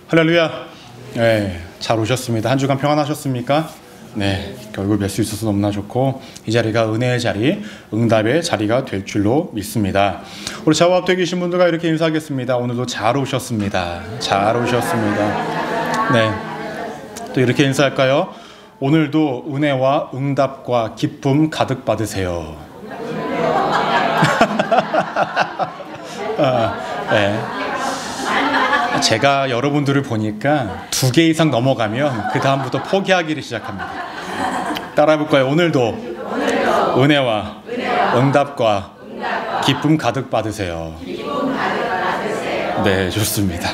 할렐루야. 네, 잘 오셨습니다. 한 주간 평안하셨습니까? 네, 결국 뵐 수 있어서 너무나 좋고 이 자리가 은혜의 자리, 응답의 자리가 될 줄로 믿습니다. 우리 저와 앞에 계신 분들과 이렇게 인사하겠습니다. 오늘도 잘 오셨습니다. 잘 오셨습니다. 네, 또 이렇게 인사할까요? 오늘도 은혜와 응답과 기쁨 가득 받으세요. 네. 제가 여러분들을 보니까 2개 이상 넘어가면 그 다음부터 포기하기를 시작합니다. 따라해볼까요? 오늘도 은혜와 응답과 기쁨 가득 받으세요. 네, 좋습니다.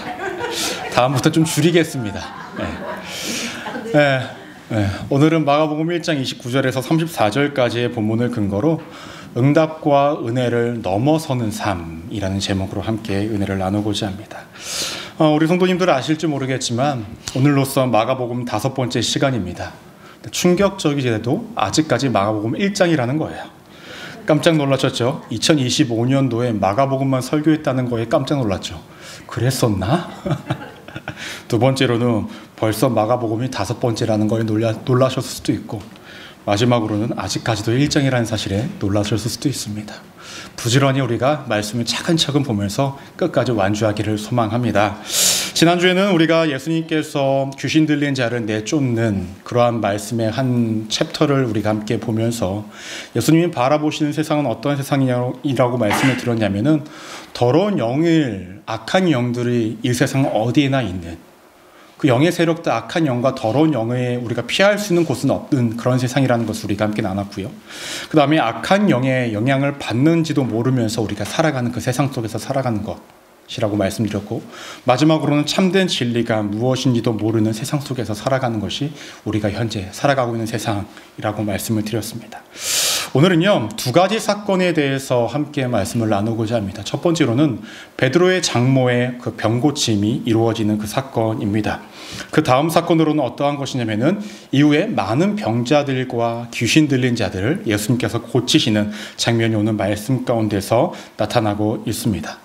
다음부터 좀 줄이겠습니다. 오늘은 마가복음 1장 29절에서 34절까지의 본문을 근거로 응답과 은혜를 넘어서는 삶이라는 제목으로 함께 은혜를 나누고자 합니다. 우리 성도님들 아실지 모르겠지만 오늘로써 마가복음 5번째 시간입니다. 충격적이게도 아직까지 마가복음 1장이라는 거예요. 깜짝 놀라셨죠? 2025년도에 마가복음만 설교했다는 거에 깜짝 놀랐죠. 그랬었나? 두 번째로는 벌써 마가복음이 5번째라는 거에 놀라셨을 수도 있고, 마지막으로는 아직까지도 1장이라는 사실에 놀라셨을 수도 있습니다. 부지런히 우리가 말씀을 차근차근 보면서 끝까지 완주하기를 소망합니다. 지난주에는 우리가 예수님께서 귀신 들린 자를 내쫓는 그러한 말씀의 한 챕터를 우리가 함께 보면서 예수님이 바라보시는 세상은 어떤 세상이라고 말씀을 드렸냐면은 더러운 영을, 악한 영들이 이 세상 어디에나 있는 그 영의 세력도 악한 영과 더러운 영에 우리가 피할 수 있는 곳은 없는 그런 세상이라는 것을 우리가 함께 나눴고요. 그 다음에 악한 영의 영향을 받는지도 모르면서 우리가 살아가는 그 세상 속에서 살아가는 것이라고 말씀드렸고, 마지막으로는 참된 진리가 무엇인지도 모르는 세상 속에서 살아가는 것이 우리가 현재 살아가고 있는 세상이라고 말씀을 드렸습니다. 오늘은요, 2가지 사건에 대해서 함께 말씀을 나누고자 합니다. 첫 번째로는 베드로의 장모의 그 병고침이 이루어지는 그 사건입니다. 그 다음 사건으로는 어떠한 것이냐면은 이후에 많은 병자들과 귀신 들린 자들을 예수님께서 고치시는 장면이 오늘 말씀 가운데서 나타나고 있습니다.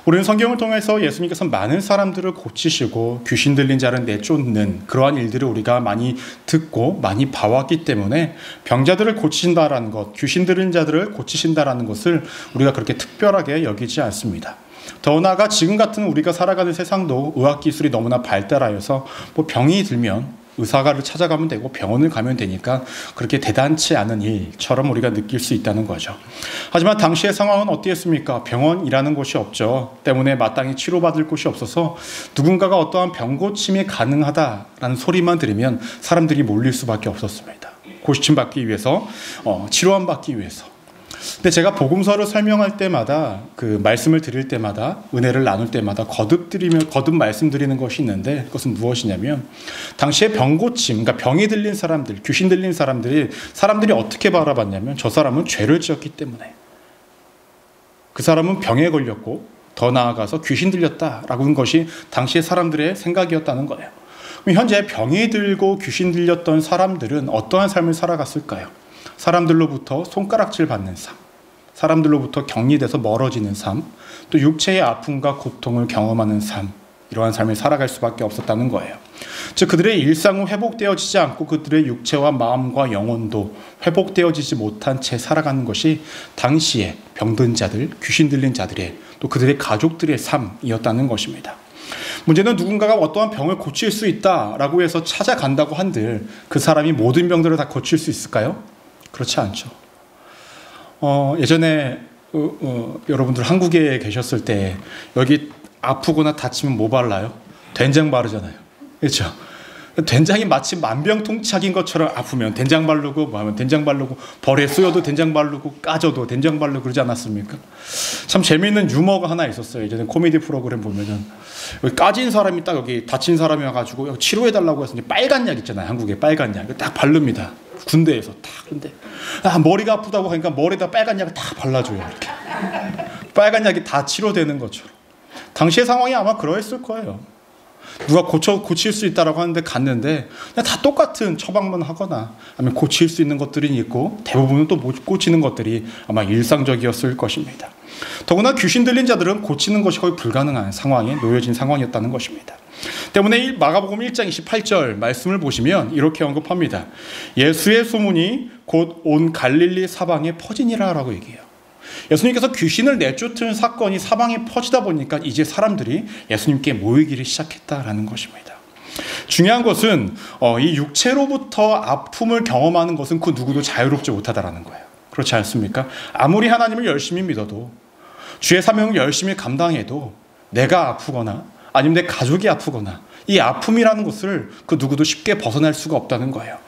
우리는 성경을 통해서 예수님께서 많은 사람들을 고치시고 귀신 들린 자를 내쫓는 그러한 일들을 우리가 많이 듣고 많이 봐왔기 때문에 병자들을 고치신다라는 것, 귀신 들린 자들을 고치신다라는 것을 우리가 그렇게 특별하게 여기지 않습니다. 더 나아가 지금 같은 우리가 살아가는 세상도 의학기술이 너무나 발달하여서 병이 들면 의사가를 찾아가면 되고 병원을 가면 되니까 그렇게 대단치 않은 일처럼 우리가 느낄 수 있다는 거죠. 하지만 당시의 상황은 어땠습니까? 병원이라는 곳이 없죠. 때문에 마땅히 치료받을 곳이 없어서 누군가가 어떠한 병고침이 가능하다라는 소리만 들으면 사람들이 몰릴 수밖에 없었습니다. 고침 받기 위해서, 치료함 받기 위해서. 근데 제가 복음서를 설명할 때마다, 그 말씀을 드릴 때마다, 은혜를 나눌 때마다 거듭 말씀드리는 것이 있는데, 그것은 무엇이냐면 당시에 병고침, 그러니까 병이 들린 사람들, 귀신 들린 사람들이 어떻게 바라봤냐면 저 사람은 죄를 지었기 때문에, 그 사람은 병에 걸렸고 더 나아가서 귀신 들렸다라고 하는 것이 당시의 사람들의 생각이었다는 거예요. 그럼 현재 병이 들고 귀신 들렸던 사람들은 어떠한 삶을 살아갔을까요? 사람들로부터 손가락질 받는 삶, 사람들로부터 격리돼서 멀어지는 삶, 또 육체의 아픔과 고통을 경험하는 삶, 이러한 삶을 살아갈 수밖에 없었다는 거예요. 즉 그들의 일상은 회복되어지지 않고 그들의 육체와 마음과 영혼도 회복되어지지 못한 채 살아가는 것이 당시에 병든 자들, 귀신 들린 자들의, 또 그들의 가족들의 삶이었다는 것입니다. 문제는 누군가가 어떠한 병을 고칠 수 있다라고 해서 찾아간다고 한들 그 사람이 모든 병들을 다 고칠 수 있을까요? 그렇지 않죠. 예전에 여러분들 한국에 계셨을 때 여기 아프거나 다치면 뭐 발라요? 된장 바르잖아요. 그렇죠? 된장이 마치 만병통치약인 것처럼 아프면 된장 바르고, 뭐하면 된장 바르고, 벌에 쏘여도 된장 바르고, 까져도 된장 바르고 그러지 않았습니까? 참 재미있는 유머가 하나 있었어요. 예전에 코미디 프로그램 보면은 여기 까진 사람이 딱 여기 다친 사람이 와가지고 여기 치료해달라고 해서 이제 빨간 약 있잖아요. 한국에 빨간 약 딱 바릅니다. 군대에서 딱. 근데 머리가 아프다고 하니까 머리에다 빨간 약을 다 발라줘요. 이렇게 빨간 약이 다 치료되는 것처럼. 당시의 상황이 아마 그러했을 거예요. 누가 고칠 수 있다라고 하는데 갔는데 그냥 다 똑같은 처방만 하거나 아니면 고칠 수 있는 것들이 있고 대부분은 또 못 고치는 것들이 아마 일상적이었을 것입니다. 더구나 귀신 들린 자들은 고치는 것이 거의 불가능한 상황에 놓여진 상황이었다는 것입니다. 때문에 마가복음 1장 28절 말씀을 보시면 이렇게 언급합니다. 예수의 소문이 곧 온 갈릴리 사방에 퍼지니라 라고 얘기해요. 예수님께서 귀신을 내쫓은 사건이 사방에 퍼지다 보니까 이제 사람들이 예수님께 모이기를 시작했다라는 것입니다. 중요한 것은 이 육체로부터 아픔을 경험하는 것은 그 누구도 자유롭지 못하다라는 거예요. 그렇지 않습니까? 아무리 하나님을 열심히 믿어도 주의 사명을 열심히 감당해도 내가 아프거나 아니면 내 가족이 아프거나 이 아픔이라는 것을 그 누구도 쉽게 벗어날 수가 없다는 거예요.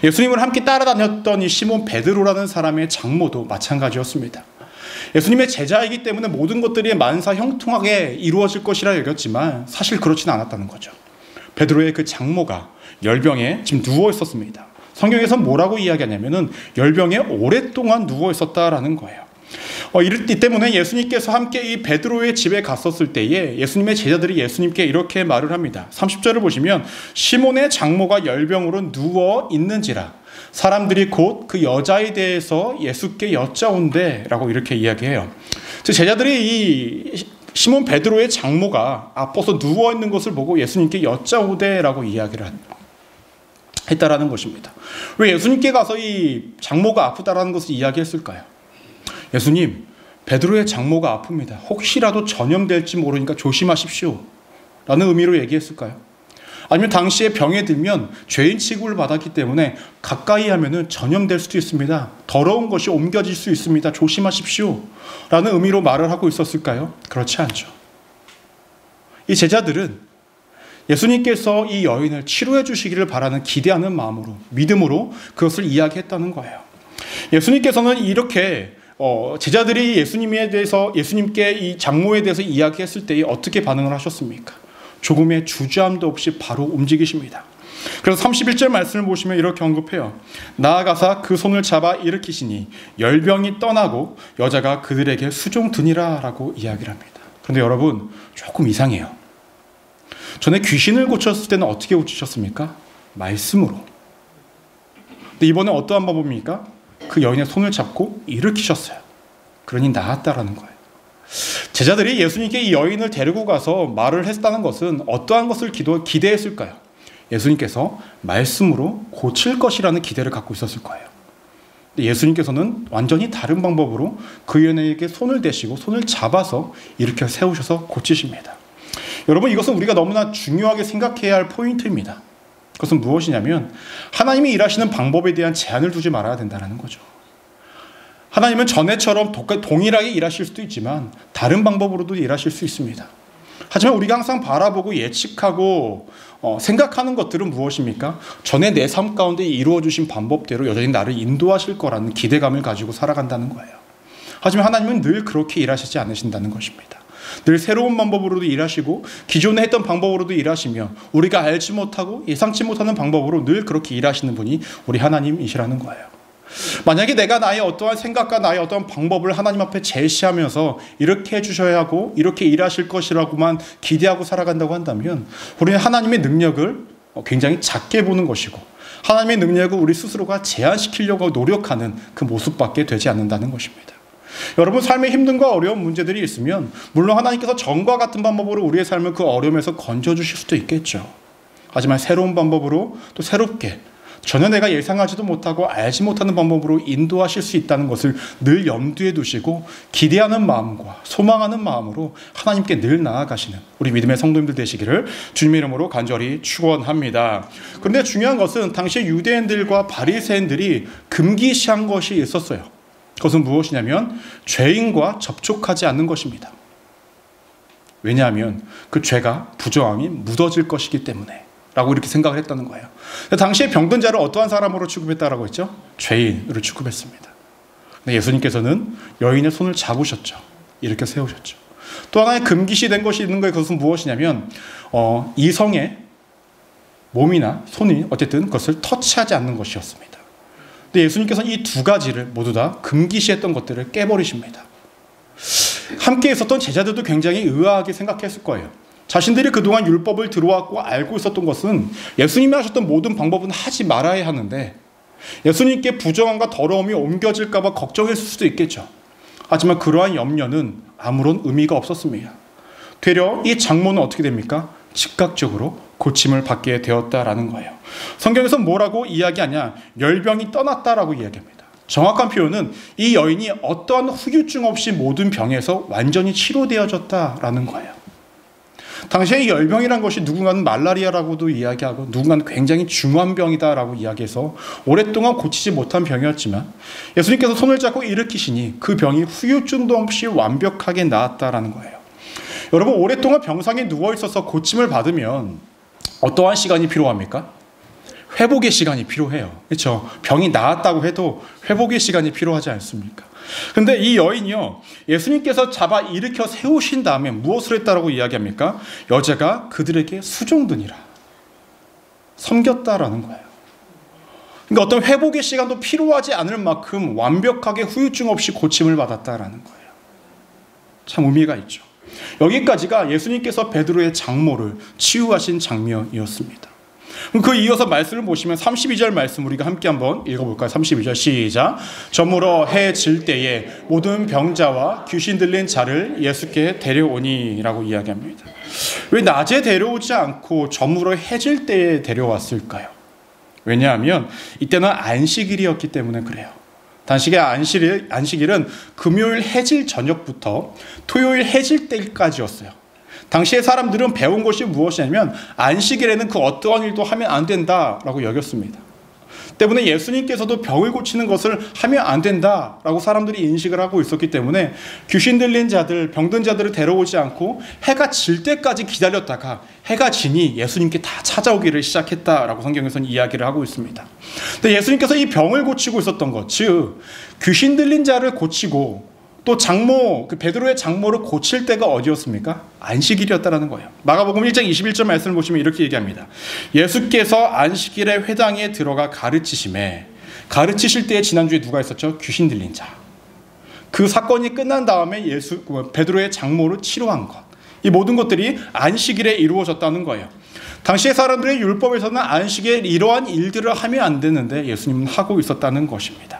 예수님을 함께 따라다녔던 이 시몬 베드로라는 사람의 장모도 마찬가지였습니다. 예수님의 제자이기 때문에 모든 것들이 만사 형통하게 이루어질 것이라 여겼지만 사실 그렇지는 않았다는 거죠. 베드로의 그 장모가 열병에 지금 누워 있었습니다. 성경에서 뭐라고 이야기하냐면은 열병에 오랫동안 누워 있었다라는 거예요. 이 때문에 예수님께서 함께 이 베드로의 집에 갔었을 때에 예수님의 제자들이 예수님께 이렇게 말을 합니다. 30절을 보시면 시몬의 장모가 열병으로 누워 있는지라 사람들이 곧 그 여자에 대해서 예수께 여짜온대 라고 이렇게 이야기해요. 제자들이 이 시몬 베드로의 장모가 아파서 누워있는 것을 보고 예수님께 여짜오대 라고 이야기를 했다라는 것입니다. 왜 예수님께 가서 이 장모가 아프다라는 것을 이야기했을까요? 예수님, 베드로의 장모가 아픕니다. 혹시라도 전염될지 모르니까 조심하십시오 라는 의미로 얘기했을까요? 아니면 당시에 병에 들면 죄인 취급을 받았기 때문에 가까이 하면은 전염될 수도 있습니다. 더러운 것이 옮겨질 수 있습니다. 조심하십시오 라는 의미로 말을 하고 있었을까요? 그렇지 않죠. 이 제자들은 예수님께서 이 여인을 치료해 주시기를 바라는 기대하는 마음으로 믿음으로 그것을 이야기했다는 거예요. 예수님께서는 이렇게 제자들이 예수님께 이 장모에 대해서 이야기했을 때 어떻게 반응을 하셨습니까? 조금의 주저함도 없이 바로 움직이십니다. 그래서 31절 말씀을 보시면 이렇게 언급해요. 나아가사 그 손을 잡아 일으키시니 열병이 떠나고 여자가 그들에게 수종드니라 라고 이야기를 합니다. 그런데 여러분 조금 이상해요. 전에 귀신을 고쳤을 때는 어떻게 고치셨습니까? 말씀으로. 근데 이번에 어떠한 방법입니까? 그 여인의 손을 잡고 일으키셨어요. 그러니 나았다라는 거예요. 제자들이 예수님께 이 여인을 데리고 가서 말을 했다는 것은 어떠한 것을 기대했을까요? 예수님께서 말씀으로 고칠 것이라는 기대를 갖고 있었을 거예요. 예수님께서는 완전히 다른 방법으로 그 여인에게 손을 대시고 손을 잡아서 일으켜 세우셔서 고치십니다. 여러분, 이것은 우리가 너무나 중요하게 생각해야 할 포인트입니다. 그것은 무엇이냐면 하나님이 일하시는 방법에 대한 제한을 두지 말아야 된다는 거죠. 하나님은 전에처럼 동일하게 일하실 수도 있지만 다른 방법으로도 일하실 수 있습니다. 하지만 우리가 항상 바라보고 예측하고 생각하는 것들은 무엇입니까? 전에 내 삶 가운데 이루어 주신 방법대로 여전히 나를 인도하실 거라는 기대감을 가지고 살아간다는 거예요. 하지만 하나님은 늘 그렇게 일하시지 않으신다는 것입니다. 늘 새로운 방법으로도 일하시고 기존에 했던 방법으로도 일하시며 우리가 알지 못하고 예상치 못하는 방법으로 늘 그렇게 일하시는 분이 우리 하나님이시라는 거예요. 만약에 내가 나의 어떠한 생각과 나의 어떠한 방법을 하나님 앞에 제시하면서 이렇게 해주셔야 하고 이렇게 일하실 것이라고만 기대하고 살아간다고 한다면 우리는 하나님의 능력을 굉장히 작게 보는 것이고 하나님의 능력을 우리 스스로가 제한시키려고 노력하는 그 모습밖에 되지 않는다는 것입니다. 여러분, 삶에 힘든과 어려운 문제들이 있으면 물론 하나님께서 전과 같은 방법으로 우리의 삶을 그 어려움에서 건져주실 수도 있겠죠. 하지만 새로운 방법으로 또 새롭게 전혀 내가 예상하지도 못하고 알지 못하는 방법으로 인도하실 수 있다는 것을 늘 염두에 두시고 기대하는 마음과 소망하는 마음으로 하나님께 늘 나아가시는 우리 믿음의 성도님들 되시기를 주님의 이름으로 간절히 축원합니다. 그런데 중요한 것은 당시 유대인들과 바리새인들이 금기시한 것이 있었어요. 그것은 무엇이냐면 죄인과 접촉하지 않는 것입니다. 왜냐하면 그 죄가 부정함이 묻어질 것이기 때문에 라고 이렇게 생각을 했다는 거예요. 당시에 병든 자를 어떠한 사람으로 취급했다라고 했죠? 죄인으로 취급했습니다. 근데 예수님께서는 여인의 손을 잡으셨죠. 이렇게 세우셨죠. 또 하나의 금기시된 것이 있는 거예요. 그것은 무엇이냐면 이성의 몸이나 손이 어쨌든 그것을 터치하지 않는 것이었습니다. 근데 예수님께서는 이 두 가지를 모두 다 금기시했던 것들을 깨버리십니다. 함께 있었던 제자들도 굉장히 의아하게 생각했을 거예요. 자신들이 그동안 율법을 들어왔고 알고 있었던 것은 예수님이 하셨던 모든 방법은 하지 말아야 하는데 예수님께 부정함과 더러움이 옮겨질까 봐 걱정했을 수도 있겠죠. 하지만 그러한 염려는 아무런 의미가 없었습니다. 되려 이 장모는 어떻게 됩니까? 즉각적으로 고침을 받게 되었다라는 거예요. 성경에서 뭐라고 이야기하냐? 열병이 떠났다라고 이야기합니다. 정확한 표현은 이 여인이 어떠한 후유증 없이 모든 병에서 완전히 치료되어졌다라는 거예요. 당시에 이 열병이란 것이 누군가는 말라리아라고도 이야기하고 누군가는 굉장히 중한 병이다라고 이야기해서 오랫동안 고치지 못한 병이었지만 예수님께서 손을 잡고 일으키시니 그 병이 후유증도 없이 완벽하게 나았다라는 거예요. 여러분, 오랫동안 병상에 누워있어서 고침을 받으면 어떠한 시간이 필요합니까? 회복의 시간이 필요해요. 그렇죠? 병이 나았다고 해도 회복의 시간이 필요하지 않습니까? 근데 이 여인이요, 예수님께서 잡아 일으켜 세우신 다음에 무엇을 했다라고 이야기합니까? 여자가 그들에게 수종드니라, 섬겼다라는 거예요. 그러니까 어떤 회복의 시간도 필요하지 않을 만큼 완벽하게 후유증 없이 고침을 받았다라는 거예요. 참 의미가 있죠. 여기까지가 예수님께서 베드로의 장모를 치유하신 장면이었습니다. 그 이어서 말씀을 보시면 32절 말씀 우리가 함께 한번 읽어볼까요? 32절 시작. 저물어 해 질 때에 모든 병자와 귀신 들린 자를 예수께 데려오니 라고 이야기합니다. 왜 낮에 데려오지 않고 저물어 해질 때에 데려왔을까요? 왜냐하면 이때는 안식일이었기 때문에 그래요. 당시의 안식일은 금요일 해질 저녁부터 토요일 해질 때까지였어요. 당시의 사람들은 배운 것이 무엇이냐면 안식일에는 그 어떠한 일도 하면 안 된다라고 여겼습니다. 때문에 예수님께서도 병을 고치는 것을 하면 안 된다라고 사람들이 인식을 하고 있었기 때문에 귀신 들린 자들, 병든 자들을 데려오지 않고 해가 질 때까지 기다렸다가 해가 지니 예수님께 다 찾아오기를 시작했다라고 성경에서는 이야기를 하고 있습니다. 근데 예수님께서 이 병을 고치고 있었던 것, 즉 귀신 들린 자를 고치고 또 장모, 그 베드로의 장모를 고칠 때가 어디였습니까? 안식일이었다라는 거예요. 마가복음 1장 21절 말씀을 보시면 이렇게 얘기합니다. 예수께서 안식일에 회당에 들어가 가르치심에, 가르치실 때에 지난주에 누가 있었죠? 귀신 들린 자. 그 사건이 끝난 다음에 베드로의 장모를 치료한 것, 이 모든 것들이 안식일에 이루어졌다는 거예요. 당시의 사람들의 율법에서는 안식일에 이러한 일들을 하면 안 되는데 예수님은 하고 있었다는 것입니다.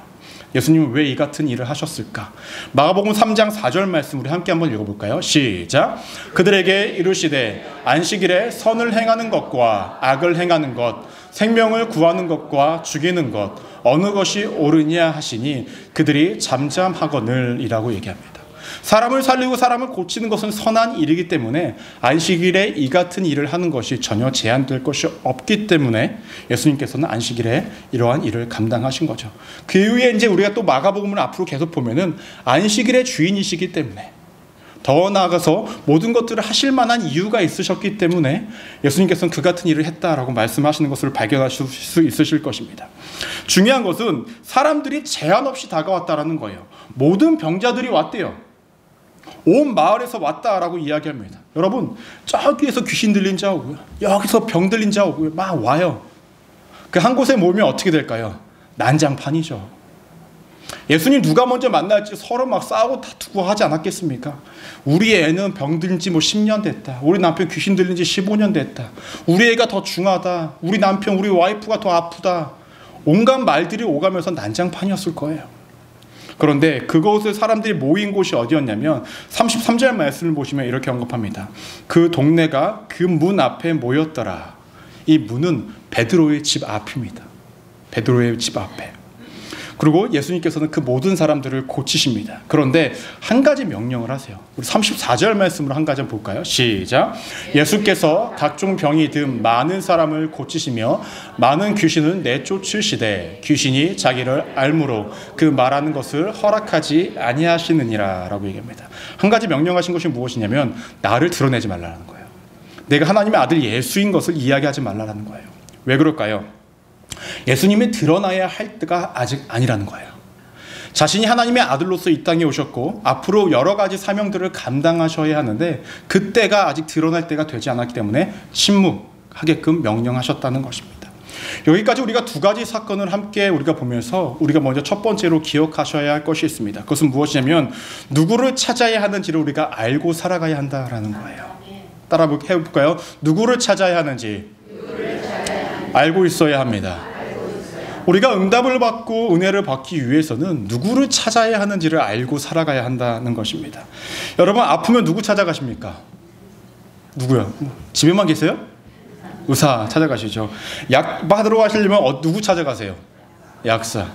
예수님은 왜 이 같은 일을 하셨을까? 마가복음 3장 4절 말씀 우리 함께 한번 읽어볼까요? 시작. 그들에게 이르시되 안식일에 선을 행하는 것과 악을 행하는 것, 생명을 구하는 것과 죽이는 것 어느 것이 옳으냐 하시니 그들이 잠잠하거늘이라고 얘기합니다. 사람을 살리고 사람을 고치는 것은 선한 일이기 때문에 안식일에 이 같은 일을 하는 것이 전혀 제한될 것이 없기 때문에 예수님께서는 안식일에 이러한 일을 감당하신 거죠. 그 이후에 이제 우리가 또 마가복음을 앞으로 계속 보면은 안식일의 주인이시기 때문에, 더 나아가서 모든 것들을 하실 만한 이유가 있으셨기 때문에 예수님께서는 그 같은 일을 했다라고 말씀하시는 것을 발견하실 수 있으실 것입니다. 중요한 것은 사람들이 제한 없이 다가왔다라는 거예요. 모든 병자들이 왔대요. 온 마을에서 왔다라고 이야기합니다. 여러분, 저기에서 귀신 들린 자 오고요, 여기서 병 들린 자 오고요, 막 와요. 그 한 곳에 모이면 어떻게 될까요? 난장판이죠. 예수님 누가 먼저 만날지 서로 막 싸우고 다투고 하지 않았겠습니까? 우리 애는 병 들린 지 10년 됐다. 우리 남편 귀신 들린 지 15년 됐다. 우리 애가 더 중하다. 우리 남편, 우리 와이프가 더 아프다. 온갖 말들이 오가면서 난장판이었을 거예요. 그런데 그곳에 사람들이 모인 곳이 어디였냐면 33절 말씀을 보시면 이렇게 언급합니다. 그 동네가 그 문 앞에 모였더라. 이 문은 베드로의 집 앞입니다. 베드로의 집 앞에. 그리고 예수님께서는 그 모든 사람들을 고치십니다. 그런데 한 가지 명령을 하세요. 우리 34절 말씀으로 한 가지 볼까요? 시작. 예수께서 각종 병이 든 많은 사람을 고치시며 많은 귀신은 내쫓으시되 귀신이 자기를 알므로 그 말하는 것을 허락하지 아니하시느니라 라고 얘기합니다. 한 가지 명령하신 것이 무엇이냐면 나를 드러내지 말라는 거예요. 내가 하나님의 아들 예수인 것을 이야기하지 말라는 거예요. 왜 그럴까요? 예수님이 드러나야 할 때가 아직 아니라는 거예요. 자신이 하나님의 아들로서 이 땅에 오셨고 앞으로 여러 가지 사명들을 감당하셔야 하는데 그 때가 아직 드러날 때가 되지 않았기 때문에 침묵하게끔 명령하셨다는 것입니다. 여기까지 우리가 두 가지 사건을 함께 우리가 보면서 우리가 먼저 첫 번째로 기억하셔야 할 것이 있습니다. 그것은 무엇이냐면 누구를 찾아야 하는지를 우리가 알고 살아가야 한다라는 거예요. 따라 해볼까요? 누구를 찾아야 하는지 알고 있어야 합니다. 우리가 응답을 받고 은혜를 받기 위해서는 누구를 찾아야 하는지를 알고 살아가야 한다는 것입니다. 여러분, 아프면 누구 찾아가십니까? 누구요? 집에만 계세요? 의사 찾아가시죠. 약 받으러 가시려면 누구 찾아가세요? 약사.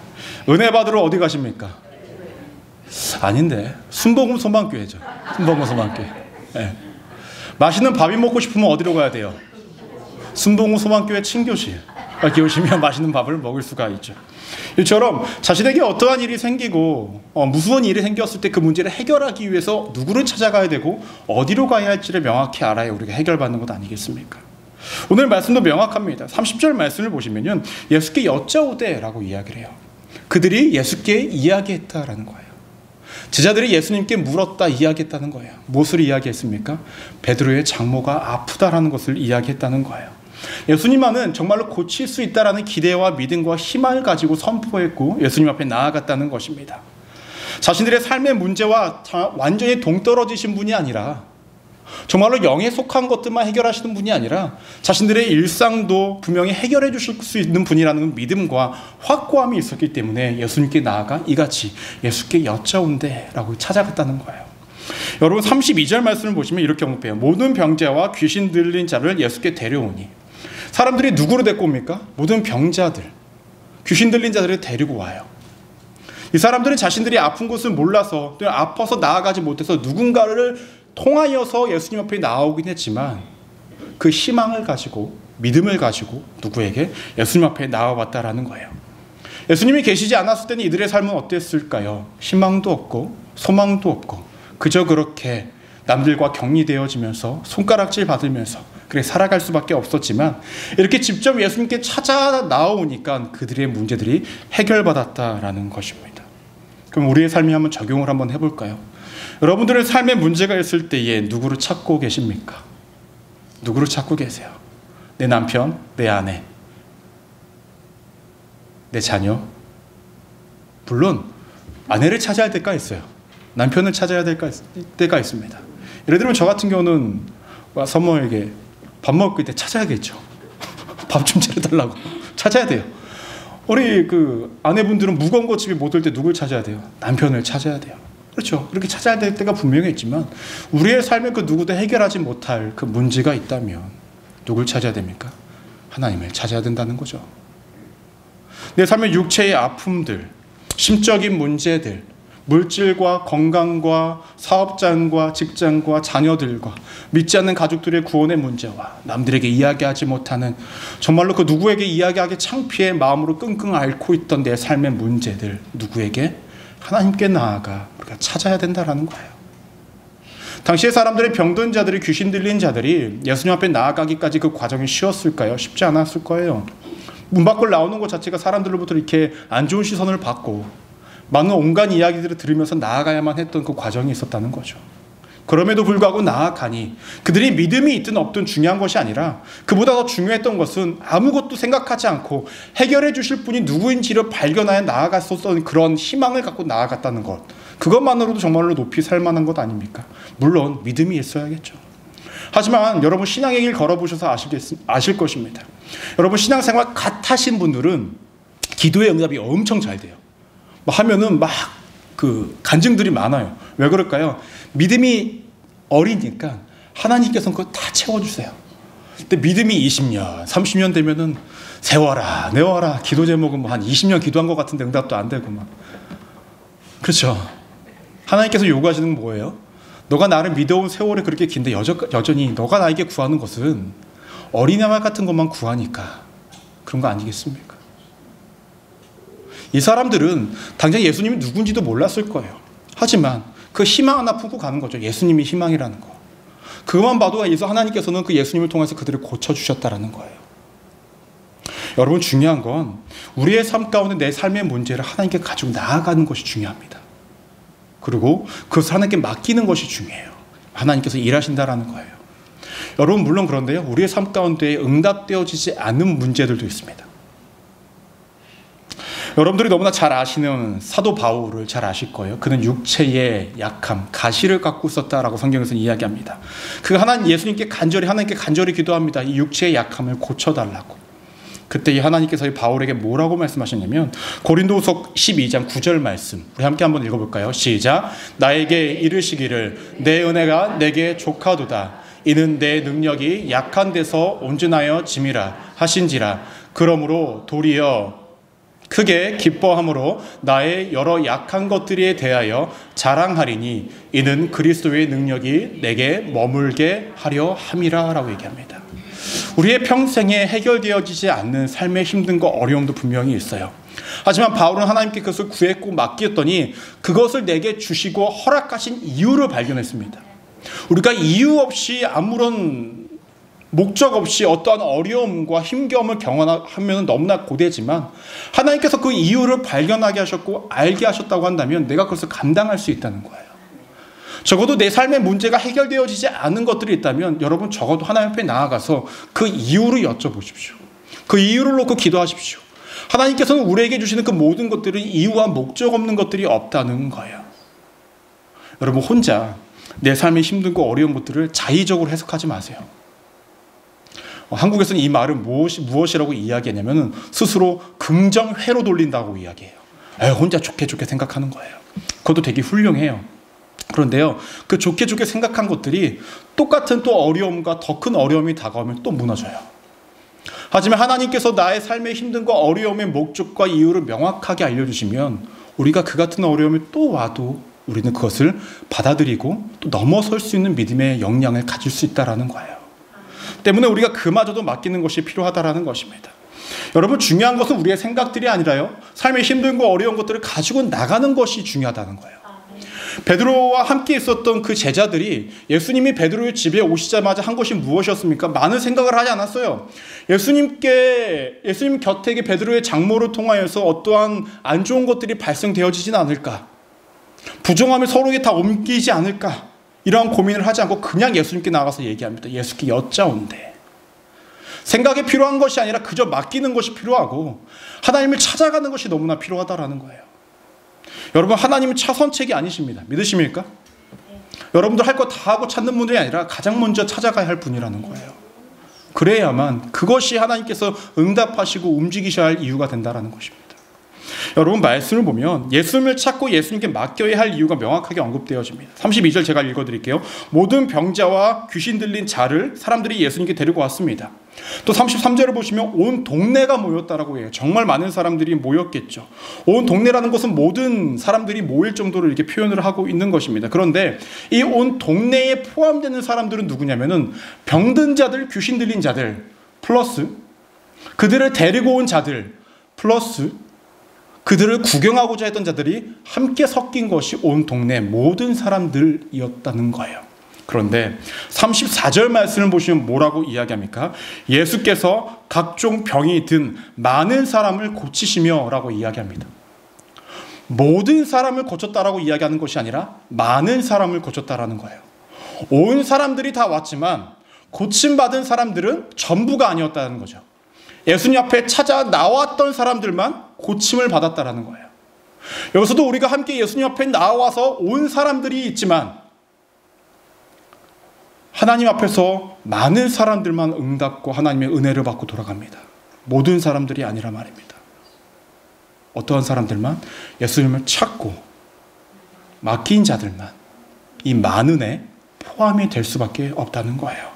은혜 받으러 어디 가십니까? 아닌데 순복음 소망교회죠. 순복음 소망교회. 네. 맛있는 밥이 먹고 싶으면 어디로 가야 돼요? 순복음 소망교회 친교실. 거기 오시면 맛있는 밥을 먹을 수가 있죠. 이처럼 자신에게 어떠한 일이 생기고 무서운 일이 생겼을 때 그 문제를 해결하기 위해서 누구를 찾아가야 되고 어디로 가야 할지를 명확히 알아야 우리가 해결받는 것 아니겠습니까? 오늘 말씀도 명확합니다. 30절 말씀을 보시면요, 예수께 여짜오되라고 이야기를 해요. 그들이 예수께 이야기했다라는 거예요. 제자들이 예수님께 물었다, 이야기했다는 거예요. 무엇을 이야기했습니까? 베드로의 장모가 아프다라는 것을 이야기했다는 거예요. 예수님만은 정말로 고칠 수 있다라는 기대와 믿음과 희망을 가지고 선포했고 예수님 앞에 나아갔다는 것입니다. 자신들의 삶의 문제와 완전히 동떨어지신 분이 아니라 정말로 영에 속한 것들만 해결하시는 분이 아니라 자신들의 일상도 분명히 해결해 주실 수 있는 분이라는 믿음과 확고함이 있었기 때문에 예수님께 나아가 이같이 예수께 여짜온대라고 찾아갔다는 거예요. 여러분 32절 말씀을 보시면 이렇게 언급해요. 모든 병자와 귀신 들린 자를 예수께 데려오니. 사람들이 누구를 데리고 옵니까? 모든 병자들, 귀신 들린 자들을 데리고 와요. 이 사람들은 자신들이 아픈 것을 몰라서 아파서 나아가지 못해서 누군가를 통하여서 예수님 앞에 나오긴 했지만 그 희망을 가지고 믿음을 가지고 누구에게? 예수님 앞에 나와봤다라는 거예요. 예수님이 계시지 않았을 때는 이들의 삶은 어땠을까요? 희망도 없고 소망도 없고 그저 그렇게 남들과 격리되어지면서 손가락질 받으면서 그래 살아갈 수밖에 없었지만 이렇게 직접 예수님께 찾아 나오니까 그들의 문제들이 해결받았다라는 것입니다. 그럼 우리의 삶에 한번 적용을 한번 해볼까요? 여러분들의 삶에 문제가 있을 때에 누구를 찾고 계십니까? 누구를 찾고 계세요? 내 남편, 내 아내, 내 자녀? 물론 아내를 찾아야 할 때가 있어요. 남편을 찾아야 될 때가 있습니다. 예를 들면 저 같은 경우는 사모에게 밥 먹을 때 찾아야겠죠. 밥 좀 차려달라고 찾아야 돼요. 우리 그 아내분들은 무거운 거 집에 못 올 때 누굴 찾아야 돼요? 남편을 찾아야 돼요. 그렇죠. 그렇게 찾아야 될 때가 분명히 있지만 우리의 삶에 그 누구도 해결하지 못할 그 문제가 있다면 누굴 찾아야 됩니까? 하나님을 찾아야 된다는 거죠. 내 삶의 육체의 아픔들, 심적인 문제들, 물질과 건강과 사업장과 직장과 자녀들과 믿지 않는 가족들의 구원의 문제와 남들에게 이야기하지 못하는 정말로 그 누구에게 이야기하기 창피해 마음으로 끙끙 앓고 있던 내 삶의 문제들 누구에게? 하나님께 나아가 우리가 찾아야 된다라는 거예요. 당시의 사람들의 병든 자들이 귀신 들린 자들이 예수님 앞에 나아가기까지 그 과정이 쉬웠을까요? 쉽지 않았을 거예요. 문 밖을 나오는 것 자체가 사람들로부터 이렇게 안 좋은 시선을 받고 많은 온갖 이야기들을 들으면서 나아가야만 했던 그 과정이 있었다는 거죠. 그럼에도 불구하고 나아가니 그들이 믿음이 있든 없든 중요한 것이 아니라 그보다 더 중요했던 것은 아무것도 생각하지 않고 해결해 주실 분이 누구인지를 발견하여 나아갔었던 그런 희망을 갖고 나아갔다는 것. 그것만으로도 정말로 높이 살 만한 것 아닙니까? 물론 믿음이 있어야겠죠. 하지만 여러분 신앙의 길 걸어보셔서 아실 것입니다. 여러분 신앙생활 갓 하신 분들은 기도의 응답이 엄청 잘 돼요. 하면은 막 그 간증들이 많아요. 왜 그럴까요? 믿음이 어리니까 하나님께서는 그거 다 채워주세요. 근데 믿음이 20년, 30년 되면은 세워라, 내워라. 기도 제목은 뭐 한 20년 기도한 것 같은데 응답도 안 되고 막. 그렇죠. 하나님께서 요구하시는 건 뭐예요? 너가 나를 믿어온 세월이 그렇게 긴데 여전히 너가 나에게 구하는 것은 어린아이 같은 것만 구하니까 그런 거 아니겠습니까? 이 사람들은 당장 예수님이 누군지도 몰랐을 거예요. 하지만 그 희망 하나 품고 가는 거죠. 예수님이 희망이라는 거. 그것만 봐도 하나님께서는 그 예수님을 통해서 그들을 고쳐주셨다라는 거예요. 여러분 중요한 건 우리의 삶 가운데 내 삶의 문제를 하나님께 가지고 나아가는 것이 중요합니다. 그리고 그것을 하나님께 맡기는 것이 중요해요. 하나님께서 일하신다라는 거예요. 여러분 물론 그런데요. 우리의 삶 가운데 응답되어지지 않는 문제들도 있습니다. 여러분들이 너무나 잘 아시는 사도 바울을 잘 아실 거예요. 그는 육체의 약함, 가시를 갖고 있었다라고 성경에서는 이야기합니다. 그 예수님께 하나님께 간절히 기도합니다. 이 육체의 약함을 고쳐달라고. 그때 이 하나님께서 이 바울에게 뭐라고 말씀하셨냐면 고린도후서 12장 9절 말씀 우리 함께 한번 읽어볼까요? 시작. 나에게 이르시기를 내 은혜가 내게 족하도다. 이는 내 능력이 약한 데서 온전하여 짐이라 하신지라. 그러므로 도리어 크게 기뻐함으로 나의 여러 약한 것들에 대하여 자랑하리니 이는 그리스도의 능력이 내게 머물게 하려 함이라 라고 얘기합니다. 우리의 평생에 해결되어지지 않는 삶의 힘든 거 어려움도 분명히 있어요. 하지만 바울은 하나님께 그것을 구했고 맡겼더니 그것을 내게 주시고 허락하신 이유를 발견했습니다. 우리가 이유 없이 아무런 목적 없이 어떠한 어려움과 힘겨움을 경험하면 너무나 고되지만 하나님께서 그 이유를 발견하게 하셨고 알게 하셨다고 한다면 내가 그것을 감당할 수 있다는 거예요. 적어도 내 삶의 문제가 해결되어지지 않은 것들이 있다면 여러분 적어도 하나님 앞에 나아가서 그 이유를 여쭤보십시오. 그 이유를 놓고 기도하십시오. 하나님께서는 우리에게 주시는 그 모든 것들은 이유와 목적 없는 것들이 없다는 거예요. 여러분 혼자 내 삶의 힘들고 어려운 것들을 자의적으로 해석하지 마세요. 한국에서는 이 말을 무엇이라고 이야기하냐면 스스로 긍정회로 돌린다고 이야기해요. 혼자 좋게 생각하는 거예요. 그것도 되게 훌륭해요. 그런데요, 그 좋게 생각한 것들이 똑같은 또 어려움과 더 큰 어려움이 다가오면 또 무너져요. 하지만 하나님께서 나의 삶의 힘든과 어려움의 목적과 이유를 명확하게 알려주시면 우리가 그 같은 어려움이 또 와도 우리는 그것을 받아들이고 또 넘어설 수 있는 믿음의 역량을 가질 수 있다는 거예요. 때문에 우리가 그마저도 맡기는 것이 필요하다는 것입니다. 여러분 중요한 것은 우리의 생각들이 아니라요, 삶의 힘든 어려운 것들을 가지고 나가는 것이 중요하다는 거예요. 베드로와 함께 있었던 그 제자들이 예수님이 베드로의 집에 오시자마자 한 것이 무엇이었습니까? 많은 생각을 하지 않았어요. 예수님 곁에 베드로의 장모를 통하여서 어떠한 안 좋은 것들이 발생되어지진 않을까? 부정함이 서로에게 다 옮기지 않을까? 이러한 고민을 하지 않고 그냥 예수님께 나가서 얘기합니다. 예수께 여짜온대. 생각이 필요한 것이 아니라 그저 맡기는 것이 필요하고 하나님을 찾아가는 것이 너무나 필요하다라는 거예요. 여러분 하나님은 차선책이 아니십니다. 믿으십니까? 여러분들 할 거 다 하고 찾는 분들이 아니라 가장 먼저 찾아가야 할 분이라는 거예요. 그래야만 그것이 하나님께서 응답하시고 움직이셔야 할 이유가 된다는 것입니다. 여러분 말씀을 보면 예수님을 찾고 예수님께 맡겨야 할 이유가 명확하게 언급되어집니다. 32절 제가 읽어드릴게요. 모든 병자와 귀신 들린 자를 사람들이 예수님께 데리고 왔습니다. 또 33절을 보시면 온 동네가 모였다라고 해요. 정말 많은 사람들이 모였겠죠. 온 동네라는 것은 모든 사람들이 모일 정도로 이렇게 표현을 하고 있는 것입니다. 그런데 이 온 동네에 포함되는 사람들은 누구냐면은 병든 자들, 귀신 들린 자들 플러스 그들을 데리고 온 자들 플러스 그들을 구경하고자 했던 자들이 함께 섞인 것이 온 동네 모든 사람들이었다는 거예요. 그런데 34절 말씀을 보시면 뭐라고 이야기합니까? 예수께서 각종 병이 든 많은 사람을 고치시며 라고 이야기합니다. 모든 사람을 고쳤다라고 이야기하는 것이 아니라 많은 사람을 고쳤다라는 거예요. 온 사람들이 다 왔지만 고침받은 사람들은 전부가 아니었다는 거죠. 예수님 앞에 찾아 나왔던 사람들만 고침을 받았다라는 거예요. 여기서도 우리가 함께 예수님 앞에 나와서 온 사람들이 있지만 하나님 앞에서 많은 사람들만 응답과 하나님의 은혜를 받고 돌아갑니다. 모든 사람들이 아니라 말입니다. 어떠한 사람들만 예수님을 찾고 맡긴 자들만 이 많은에 포함이 될 수밖에 없다는 거예요.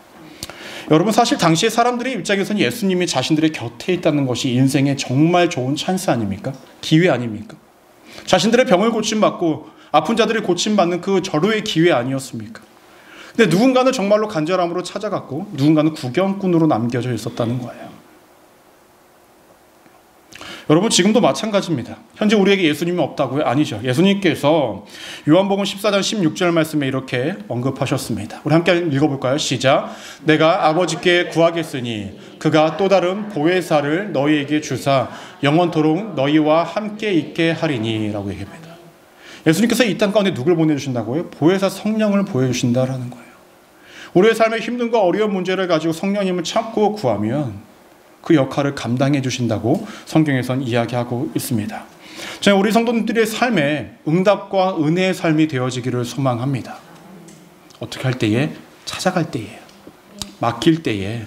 여러분 사실 당시의 사람들의 입장에서는 예수님이 자신들의 곁에 있다는 것이 인생의 정말 좋은 찬스 아닙니까? 기회 아닙니까? 자신들의 병을 고침받고 아픈 자들이 고침받는 그 절호의 기회 아니었습니까? 근데 누군가는 정말로 간절함으로 찾아갔고 누군가는 구경꾼으로 남겨져 있었다는 거예요. 여러분 지금도 마찬가지입니다. 현재 우리에게 예수님이 없다고요? 아니죠. 예수님께서 요한복음 14장 16절 말씀에 이렇게 언급하셨습니다. 우리 함께 읽어볼까요? 시작. 내가 아버지께 구하겠으니 그가 또 다른 보혜사를 너희에게 주사 영원토록 너희와 함께 있게 하리니 라고 얘기합니다. 예수님께서 이 땅 가운데 누굴 보내주신다고요? 보혜사 성령을 보여주신다라는 거예요. 우리의 삶의 힘든과 어려운 문제를 가지고 성령님을 찾고 구하면 그 역할을 감당해 주신다고 성경에선 이야기하고 있습니다. 저는 우리 성도님들의 삶에 응답과 은혜의 삶이 되어지기를 소망합니다. 어떻게 할 때에? 찾아갈 때에, 맡길 때에.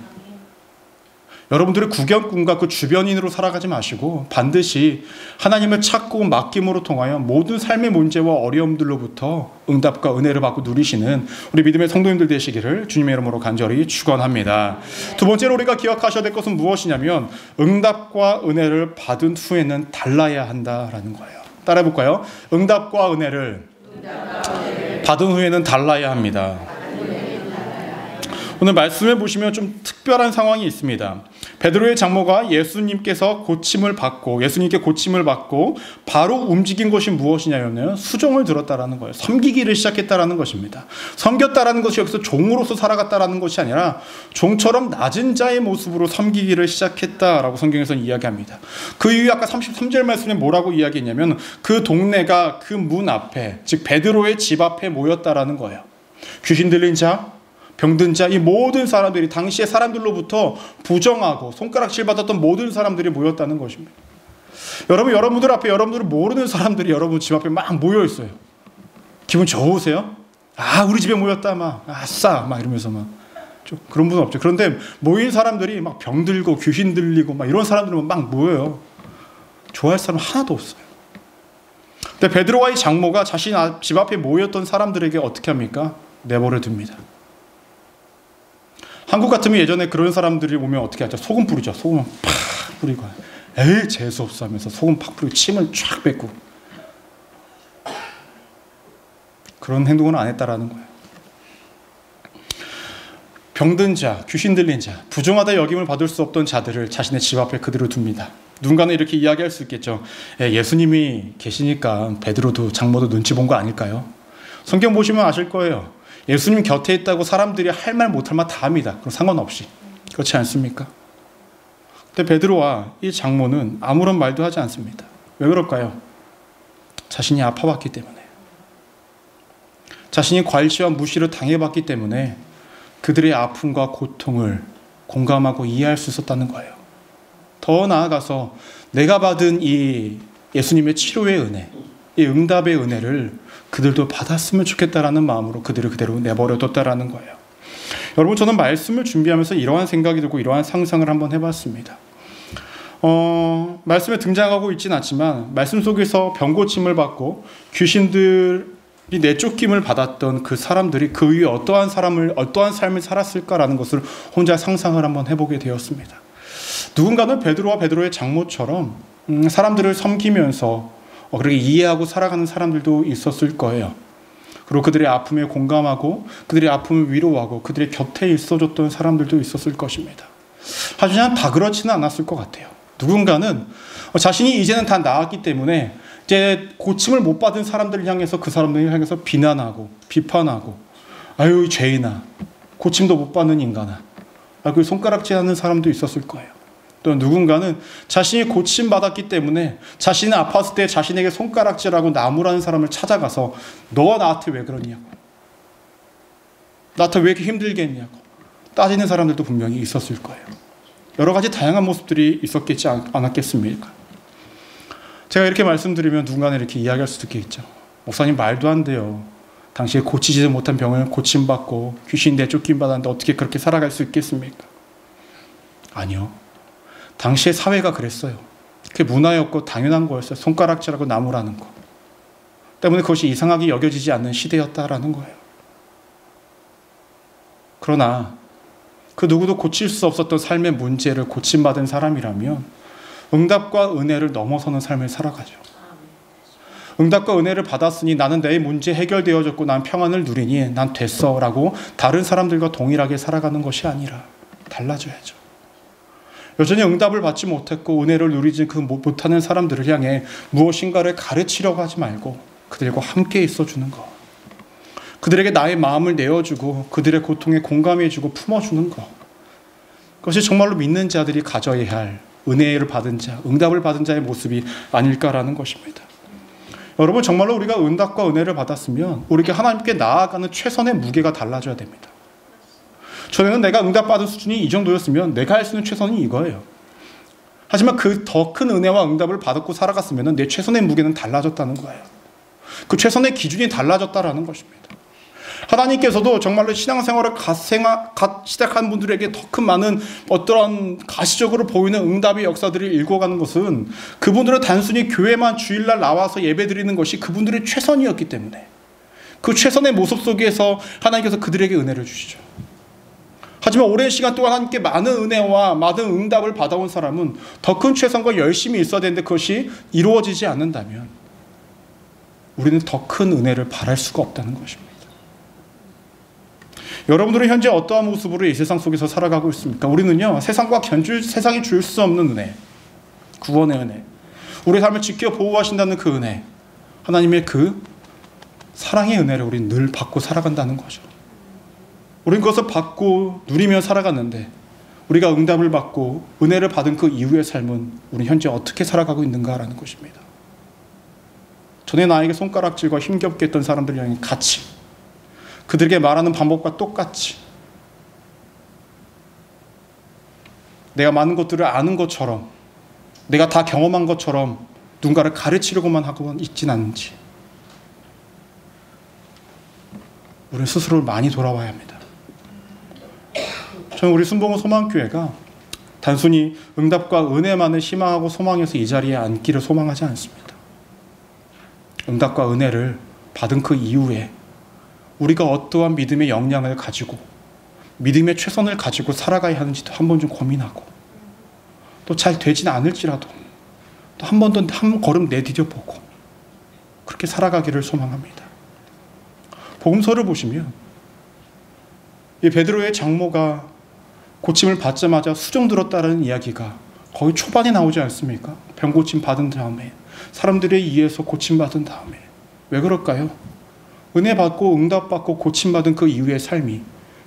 여러분들의 구경꾼과 그 주변인으로 살아가지 마시고 반드시 하나님을 찾고 맡김으로 통하여 모든 삶의 문제와 어려움들로부터 응답과 은혜를 받고 누리시는 우리 믿음의 성도님들 되시기를 주님의 이름으로 간절히 축원합니다. 두 번째로 우리가 기억하셔야 될 것은 무엇이냐면 응답과 은혜를 받은 후에는 달라야 한다라는 거예요. 따라해 볼까요? 응답과 은혜를 받은 후에는 달라야 합니다. 오늘 말씀을 보시면 좀 특별한 상황이 있습니다. 베드로의 장모가 예수님께 고침을 받고 바로 움직인 것이 무엇이냐면 수종을 들었다라는 거예요. 섬기기를 시작했다라는 것입니다. 섬겼다라는 것이 여기서 종으로서 살아갔다라는 것이 아니라 종처럼 낮은 자의 모습으로 섬기기를 시작했다라고 성경에서는 이야기합니다. 그 이후에 아까 33절 말씀에 뭐라고 이야기했냐면 그 동네가 그 문 앞에, 즉 베드로의 집 앞에 모였다라는 거예요. 귀신 들린 자, 병든 자, 이 모든 사람들이 당시의 사람들로부터 부정하고 손가락질 받았던 모든 사람들이 모였다는 것입니다. 여러분들 앞에 여러분들을 모르는 사람들이 여러분 집 앞에 막 모여 있어요. 기분 좋으세요? 아, 우리 집에 모였다, 막 아싸, 막 이러면서 막 좀 그런 분은 없죠. 그런데 모인 사람들이 막 병들고 귀신 들리고 막 이런 사람들은 막 모여요. 좋아할 사람 하나도 없어요. 근데 베드로와 이 장모가 자신 집 앞에 모였던 사람들에게 어떻게 합니까? 내버려 둡니다. 한국 같으면 예전에 그런 사람들이 오면 어떻게 하죠? 소금 뿌리죠. 소금 팍 뿌리고 에이 재수없어 하면서 소금 팍 뿌리고 침을 쫙 뱉고 그런 행동은 안 했다라는 거예요. 병든 자, 귀신 들린 자, 부정하다 여김을 받을 수 없던 자들을 자신의 집 앞에 그대로 둡니다. 누군가는 이렇게 이야기할 수 있겠죠. 예수님이 계시니까 베드로도 장모도 눈치 본 거 아닐까요? 성경 보시면 아실 거예요. 예수님 곁에 있다고 사람들이 할 말 못할 말 다 합니다. 그럼 상관없이. 그렇지 않습니까? 근데 베드로와 이 장모는 아무런 말도 하지 않습니다. 왜 그럴까요? 자신이 아파봤기 때문에. 자신이 괄시와 무시를 당해봤기 때문에 그들의 아픔과 고통을 공감하고 이해할 수 있었다는 거예요. 더 나아가서 내가 받은 이 예수님의 치료의 은혜, 이 응답의 은혜를 그들도 받았으면 좋겠다라는 마음으로 그들을 그대로 내버려뒀다라는 거예요. 여러분, 저는 말씀을 준비하면서 이러한 생각이 들고 이러한 상상을 한번 해봤습니다. 말씀에 등장하고 있진 않지만 말씀 속에서 병고침을 받고 귀신들이 내쫓김을 받았던 그 사람들이 그 위에 어떠한 삶을 살았을까라는 것을 혼자 상상을 한번 해보게 되었습니다. 누군가는 베드로와 베드로의 장모처럼 사람들을 섬기면서 그렇게 이해하고 살아가는 사람들도 있었을 거예요. 그리고 그들의 아픔에 공감하고 그들의 아픔을 위로하고 그들의 곁에 있어줬던 사람들도 있었을 것입니다. 하지만 다 그렇지는 않았을 것 같아요. 누군가는 자신이 이제는 다 나았기 때문에 이제 고침을 못 받은 사람들을 향해서 그 사람들을 향해서 비난하고 비판하고 아유 죄인아, 고침도 못 받는 인간아, 그 손가락질하는 사람도 있었을 거예요. 또 누군가는 자신이 고침받았기 때문에 자신이 아팠을 때 자신에게 손가락질하고 나무라는 사람을 찾아가서 너가 나한테 왜 그러냐고, 나한테 왜 이렇게 힘들게 했냐고 따지는 사람들도 분명히 있었을 거예요. 여러 가지 다양한 모습들이 있었겠지 않았겠습니까? 제가 이렇게 말씀드리면 누군가는 이렇게 이야기할 수도 있겠죠. 목사님 말도 안 돼요. 당시에 고치지도 못한 병을 고침받고 귀신 내쫓김 받았는데 어떻게 그렇게 살아갈 수 있겠습니까? 아니요. 당시의 사회가 그랬어요. 그게 문화였고 당연한 거였어요. 손가락질하고 나무라는 거 때문에 그것이 이상하게 여겨지지 않는 시대였다라는 거예요. 그러나 그 누구도 고칠 수 없었던 삶의 문제를 고침받은 사람이라면 응답과 은혜를 넘어서는 삶을 살아가죠. 응답과 은혜를 받았으니 나는 내 문제 해결되어졌고 난 평안을 누리니 난 됐어 라고 다른 사람들과 동일하게 살아가는 것이 아니라 달라져야죠. 여전히 응답을 받지 못했고 은혜를 누리지 못하는 사람들을 향해 무엇인가를 가르치려고 하지 말고 그들과 함께 있어주는 것, 그들에게 나의 마음을 내어주고 그들의 고통에 공감해주고 품어주는 것, 그것이 정말로 믿는 자들이 가져야 할 은혜를 받은 자, 응답을 받은 자의 모습이 아닐까라는 것입니다. 여러분, 정말로 우리가 응답과 은혜를 받았으면 우리에게 하나님께 나아가는 최선의 무게가 달라져야 됩니다. 전에는 내가 응답받은 수준이 이 정도였으면 내가 할 수 있는 최선이 이거예요. 하지만 그 더 큰 은혜와 응답을 받았고 살아갔으면 내 최선의 무게는 달라졌다는 거예요. 그 최선의 기준이 달라졌다라는 것입니다. 하나님께서도 정말로 신앙생활을 갓 시작한 분들에게 더 큰 많은 어떠한 가시적으로 보이는 응답의 역사들을 읽어가는 것은 그분들은 단순히 교회만 주일날 나와서 예배드리는 것이 그분들의 최선이었기 때문에 그 최선의 모습 속에서 하나님께서 그들에게 은혜를 주시죠. 하지만 오랜 시간 동안 하나님께 많은 은혜와 많은 응답을 받아온 사람은 더 큰 최선과 열심이 있어야 되는데 그것이 이루어지지 않는다면 우리는 더 큰 은혜를 바랄 수가 없다는 것입니다. 여러분들은 현재 어떠한 모습으로 이 세상 속에서 살아가고 있습니까? 우리는요, 세상이 줄 수 없는 은혜, 구원의 은혜, 우리 삶을 지켜 보호하신다는 그 은혜, 하나님의 그 사랑의 은혜를 우리는 늘 받고 살아간다는 거죠. 우리는 그것을 받고 누리며 살아갔는데 우리가 응답을 받고 은혜를 받은 그 이후의 삶은 우리는 현재 어떻게 살아가고 있는가라는 것입니다. 전에 나에게 손가락질과 힘겹게 했던 사람들이랑 같이 그들에게 말하는 방법과 똑같이 내가 많은 것들을 아는 것처럼 내가 다 경험한 것처럼 누군가를 가르치려고만 하고 있진 않은지 우리는 스스로를 많이 돌아봐야 합니다. 저는 우리 순복음 소망교회가 단순히 응답과 은혜만을 희망하고 소망해서 이 자리에 앉기를 소망하지 않습니다. 응답과 은혜를 받은 그 이후에 우리가 어떠한 믿음의 역량을 가지고 믿음의 최선을 가지고 살아가야 하는지도 한 번 좀 고민하고 또 잘 되진 않을지라도 또 한 번 더 한 걸음 내디뎌보고 그렇게 살아가기를 소망합니다. 복음서를 보시면 이 베드로의 장모가 고침을 받자마자 수종 들었다는 이야기가 거의 초반에 나오지 않습니까? 병고침 받은 다음에 사람들에 의해서 고침받은 다음에 왜 그럴까요? 은혜 받고 응답 받고 고침받은 그 이후의 삶이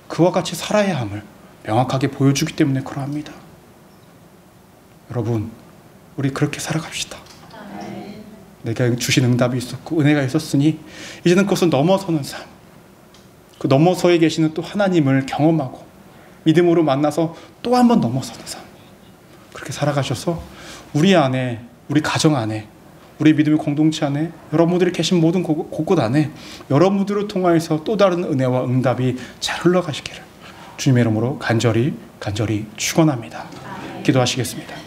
그와 같이 살아야 함을 명확하게 보여주기 때문에 그러합니다. 여러분, 우리 그렇게 살아갑시다. 내가 주신 응답이 있었고 은혜가 있었으니 이제는 그것을 넘어서는 삶, 그 넘어서에 계시는 또 하나님을 경험하고 믿음으로 만나서 또 한 번 넘어서는 삶, 그렇게 살아가셔서 우리 안에, 우리 가정 안에, 우리 믿음의 공동체 안에, 여러분들이 계신 모든 곳곳 안에 여러분들을 통하여서 또 다른 은혜와 응답이 잘 흘러가시기를 주님의 이름으로 간절히 축원합니다. 기도하시겠습니다.